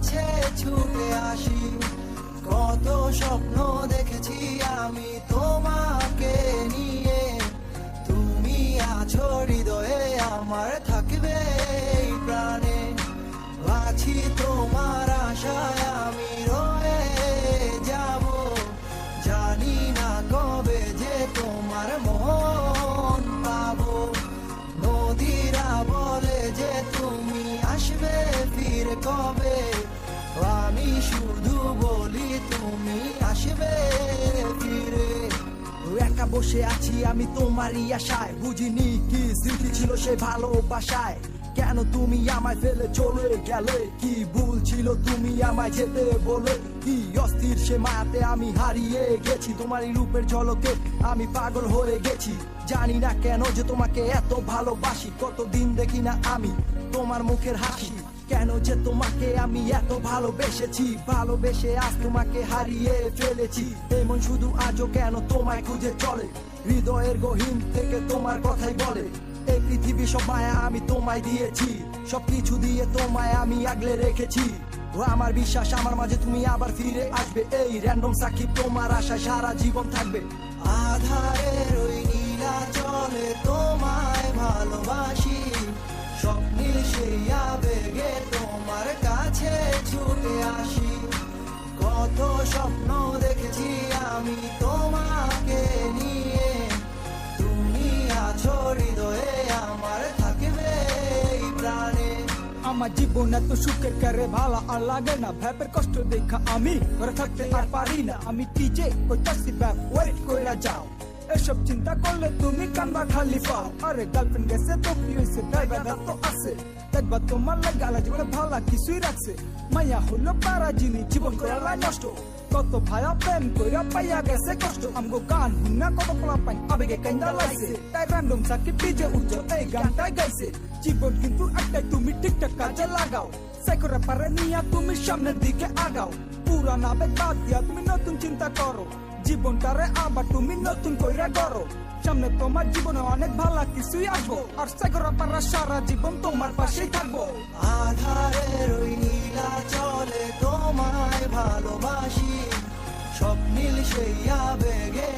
কাছে ছুটে আসি। কত স্বপ্ন দেখেছি আমি তোমাকে নিয়ে, তুমি আছো হৃদয়ে আমার, থাকবে এই প্রাণে। আছি তোমার আশায় আমি রয়ে যাব, জানি না কবে যে তোমার মন পাবো। নদীরা বলে যে তুমি আসবে ফিরে কবে, আমি শুধু বলি তুমি আসবে ফিরে। একা বসে আছি আমি তোমারই আশায়, বুঝিনি কি স্মৃতি ছিল সে ভালোবাসায়। কেন তুমি আমায় ফেলে চলে গেলে, কি ভুল ছিল তুমি আমায় যেতে বলে। কি অস্থির সে মায়াতে আমি হারিয়ে গেছি, তোমারই রূপের ঝলকে আমি পাগল হয়ে গেছি। জানি না কেন যে তোমাকে এত ভালোবাসি, কতদিন দেখি না আমি তোমার মুখের হাসি। কেন যে তোমাকে আমি এত ভালোবেসেছি, ভালোবেসে আজ তোমাকে হারিয়ে ফেলেছি। এমন শুধু আজও কেন তোমায় খুঁজে চলে, হৃদয়ের গহীন থেকে তোমার কথাই বলে। এই পৃথিবী সব মায়া আমি তোমায় দিয়েছি, সবকিছু দিয়ে তোমায় আমি আগলে রেখেছি। ও আমার বিশ্বাস আমার মাঝে তুমি আবার ফিরে আসবে, এই র্যান্ডম সাকিব তোমার আশায় সারা জীবন থাকবে। আধারের ওই নীলা চলে তোমায় ভালোবাসি, স্বপ্নীল সেই আবেগে তোমার কাছে ছুটে আসি। কত স্বপ্ন দেখেছি আমি তোমাকে নিয়ে, তুমি আছো হৃদয়ে আমার, থাকবে এই প্রাণে। আমার জীবন এত সুখের করে ভালো আর লাগে না, ভ্যাপের কষ্ট দেখা আমি ঘরে থাকতে আর পারি না। আমি কি যে কইতাছি ব্যাপ ওয়েট কইরা যাও, এসব চিন্তা করলে তুমি কান্দা খালি পাও। আরে গার্লফ্রেন্ড গেছে তো কি হয়েছে, ড্রাইভার তো আছে, দেখবা তোমার লাগে আলা জীবনে ভালো কিছুই রাখছে। মাইয়া হলো পারা জিনিস জীবন কইরা নষ্ট, কত ভাইয়া প্রেম কইরা পাইয়া গেছে কষ্ট। আমগো গান হুন্না কত পোলা পাই আবেগে কান্দা লাইছে, তাই র্যান্ডম সাকিব ডিজে উজ্জ্বল এই গানটাই গাইছে। জীবন কিন্তু একটাই, তুমি ঠিকঠাক কাজে লাগাও, সাইকোরা পারে নিয়া তুমি সামনের দিকে আগাও। পুরানা আবেগ বাদ দিয়া তুমি নতুন চিন্তা করো, জীবনটারে আবার তুমি নতুন কইরা গড়ো। সামনে তোমার জীবনে অনেক ভালো কিছুই আসবো, আর সাইকোরা পারা সারা জীবন তোমার পাশেই থাকবো। আধারের ওই নীলা চলে তোমায় ভালোবাসি, স্বপ্নীল সেই আবেগে